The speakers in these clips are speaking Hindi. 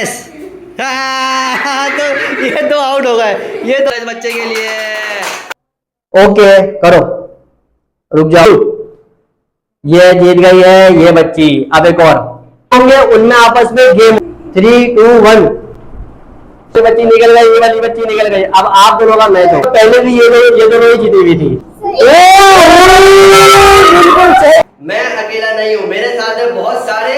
यस। तो ये तो आउट हो गए, ये तो इस बच्चे के लिए। ओके करो, रुक जाओ। ये जीत गई है ये बच्ची। अब एक और होंगे, उनमें आपस में गेम 3, 2, 1। ये बच्ची निकल गई, ये वाली बच्ची निकल गई। अब आप दोनों का मैच हो। पहले भी ये दोनों ही जीती हुई थी। बिल्कुल सही। मैं अकेला नहीं हूँ, मेरे साथ में बहुत सारे,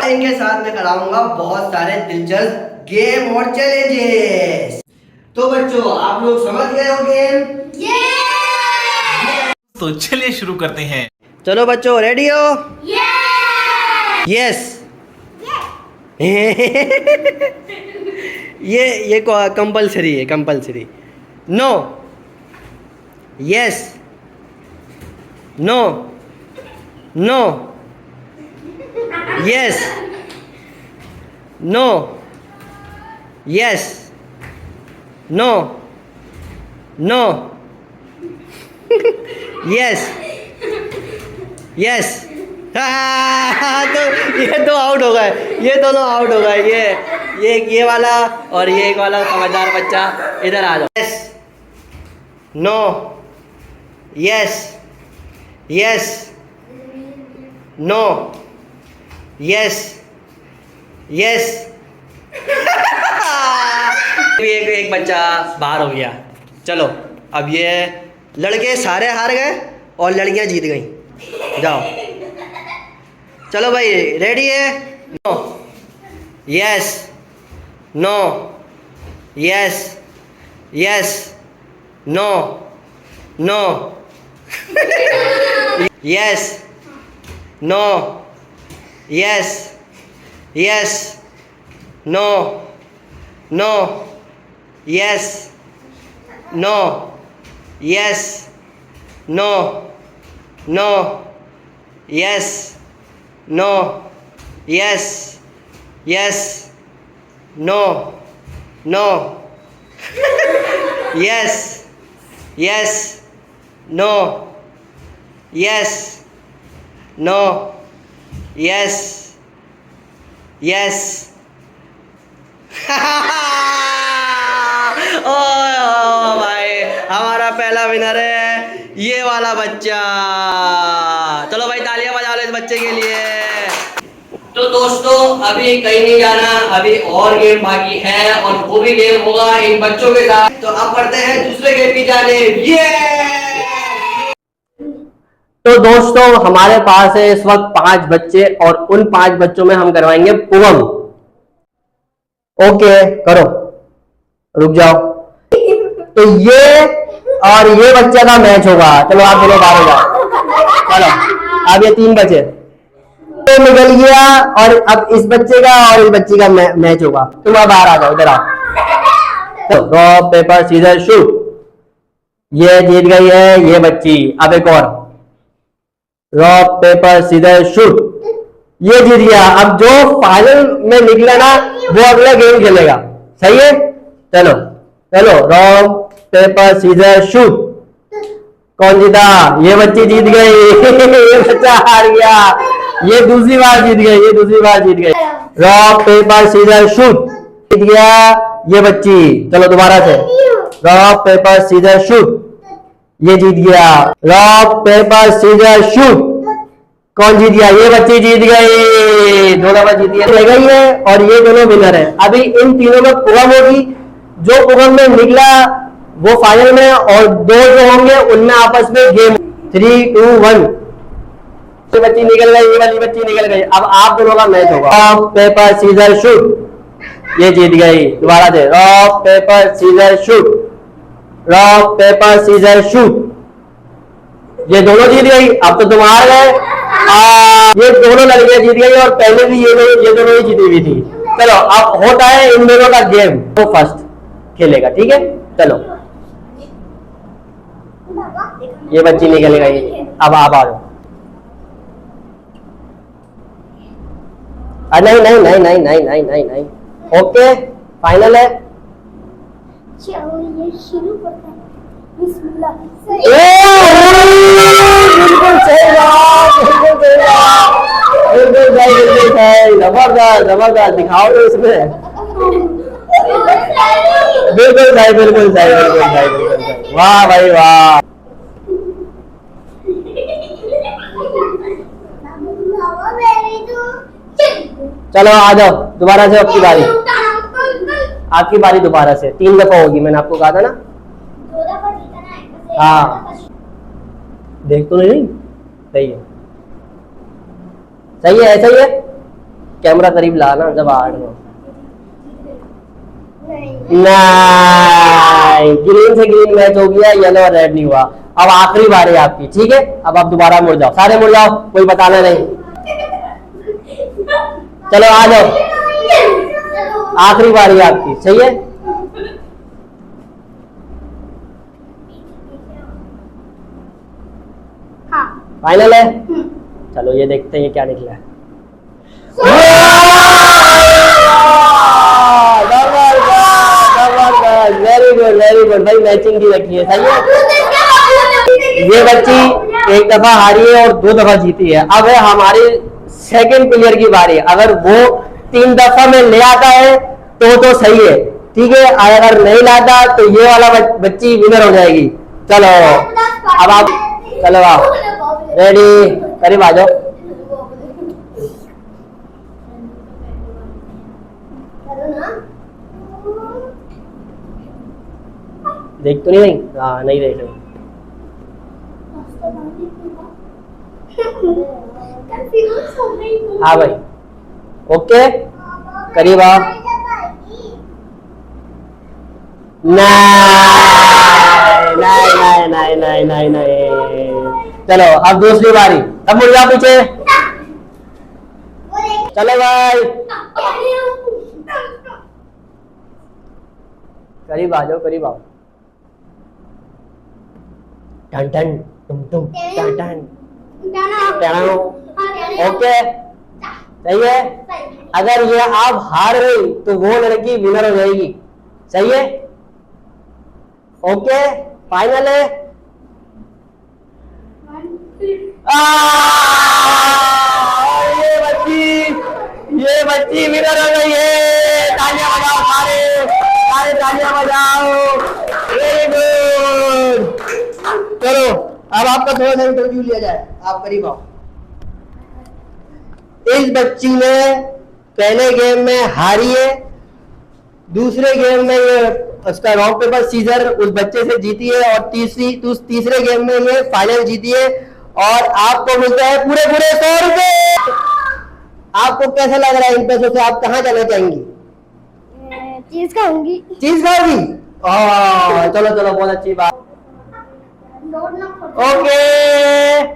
इनके साथ में कराऊंगा बहुत सारे दिलचस्प गेम और चैलेंजेस। तो बच्चों आप लोग समझ गए हो गेम? तो चलिए शुरू करते हैं। चलो बच्चों रेडी हो? यस। ये कंपलसरी है, compulsory. No. Yes. No. No. Yes. No. Yes. No. No. Yes. Yes. तो ये तो आउट हो गए, ये दोनों आउट हो गए। ये वाला और ये एक वाला समझदार बच्चा इधर आ जाओ। Yes. No. Yes. Yes. No. Yes. Yes. एक बच्चा बाहर हो गया। चलो अब ये लड़के सारे हार गए और लड़कियां जीत गई। जाओ चलो भाई, रेडी है? No. Yes. No. Yes. Yes. No. No. Yes. No. Yes. Yes. No. No. Yes. No. Yes. No. No. Yes. No. Yes. Yes. No. No. Yes. Yes. No. Yes. No. Yes. Yes. ओ भाई, हमारा पहला विनर है ये वाला बच्चा। चलो भाई तालियां बजा लो इस बच्चे के लिए। तो दोस्तों अभी कहीं नहीं जाना, अभी और गेम बाकी है और वो भी गेम होगा इन बच्चों के साथ। तो अब बढ़ते हैं दूसरे गेम की जानिब। ये तो दोस्तों हमारे पास है इस वक्त 5 बच्चे और उन 5 बच्चों में हम करवाएंगे पोएम। ओके करो, रुक जाओ। तो ये और ये बच्चे का मैच होगा। चलो आप दोनों बाहर हो जाओ। चलो अब ये 3 बचे तो निकल गया और अब इस बच्चे का और इस बच्ची का मैच होगा। तुम अब बाहर आ जाओ, इधर आओ। तो ड्रॉ पेपर सीजर शूट। ये जीत गई है ये बच्ची। अब एक और रॉक पेपर सीजर शूट। ये जीत गया। अब जो फाइनल में निकला ना वो अगला गेम खेलेगा। सही है? चलो चलो रॉक पेपर सीजर शूट। कौन जीता? ये बच्ची जीत गई। ये बच्चा हार गया। ये दूसरी बार जीत गई, ये दूसरी बार जीत गई। रॉक पेपर सीजर शूट जीत गया ये बच्ची। चलो दोबारा से रॉक पेपर सीजर शूट। ये जीत गया। Rock paper scissor shoot. कौन जीत गया? ये बच्ची जीत गई। दोनों बार जीत गई है और ये दोनों विनर है। अभी इन तीनों में पोएम होगी। जो पोएम में निकला वो फाइनल में और 2 जो होंगे उनमें आपस में गेम 3, 2, 1। ये बच्ची निकल गई, ये वाली बच्ची निकल गई। अब आप दोनों का मैच होगा। Rock paper scissor shoot. ये जीत गई। दोबारा से rock paper scissor shoot. Rock paper scissor shoot. ये दोनों जीत गई। अब तो तुम हार गए। ये दोनों लड़कियां जीत गई और पहले भी ये दोनों ही जीती हुई थी। चलो अब होता है इन दोनों का गेम। तो फर्स्ट खेलेगा, ठीक है? चलो ये बच्ची निकल गई। अब आप आ जाओ। नहीं नहीं नहीं नहीं नहीं नहीं नहीं नहीं। ओके फाइनल है। चलो ये शुरू करते हैं। बिस्मिल्लाह। बिल्कुल सही जवाब, बिल्कुल सही जवाब। बिल्कुल सही, बिल्कुल सही, जबरदस्त जबरदस्त, दिखाओ तो इसमें। बिल्कुल सही, बिल्कुल सही, बिल्कुल सही, बिल्कुल सही, वाह भाई वाह। चलो आ जाओ दोबारा से, आपकी बारी, आपकी बारी दोबारा से, 3 दफा होगी, मैंने आपको कहा था ना। हाँ देख तो नहीं, सही है, सही है, ऐसा ही है। कैमरा करीब ला ना, जब 8 में नहीं, ग्रीन से ग्रीन मैच हो गया, येलो और रेड नहीं हुआ। अब आखिरी बारी है आपकी, ठीक है, अब आप दोबारा मुड़ जाओ, सारे मुड़ जाओ, कोई बताना नहीं। चलो आ जाओ, आखिरी बारी है आपकी, सही है। हाँ। फाइनल है, चलो ये देखते हैं ये क्या निकला है। वेरी गुड, वेरी गुड भाई, मैचिंग की रखी है, सही है। ये बच्ची 1 दफा हारी है और 2 दफा जीती है। अब है हमारी सेकंड प्लेयर की बारी, अगर वो 3 दफा में ले आता है तो सही है, ठीक है, अगर नहीं लाता तो ये वाला बच्ची विनर हो जाएगी। चलो अब आप, चलो आओ, रेडी, करीब आ जाओ। देख तो नहीं, हाँ नहीं देख रहे। हाँ भाई, ओके, करीब आओ। नहीं नहीं नहीं नहीं नहीं, चलो अब दूसरी बारी, अब मुड़ जाओ पीछे। चलो भाई, करीब आ जाओ, करीब आओ। टन टन टुम टुम टन टन टन, ओके, सही है। अगर ये आप हार गई तो वो लड़की विनर हो जाएगी, सही है, ओके, फाइनल है। ये बच्ची विनर हो गई है, तालियां बजाओ, सारे सारे तालियां बजाओ, वेरी गुड। चलो अब आपका थोड़ा सा इंटरव्यू लिया जाए, आप करीब आओ। इस बच्ची ने पहले गेम में हारी है, दूसरे गेम में ये उसका रॉक पेपर सीजर उस बच्चे से जीती है, और तीसरे गेम में ये फाइनल जीती है, और आपको मिलता है पूरे 100 रुपए। आपको कैसा लग रहा है इन पैसों से, आप कहाँ जाना चाहेंगी? चीज खाऊंगी। चीज खाओगी? चलो चलो, बहुत अच्छी बात, ओके।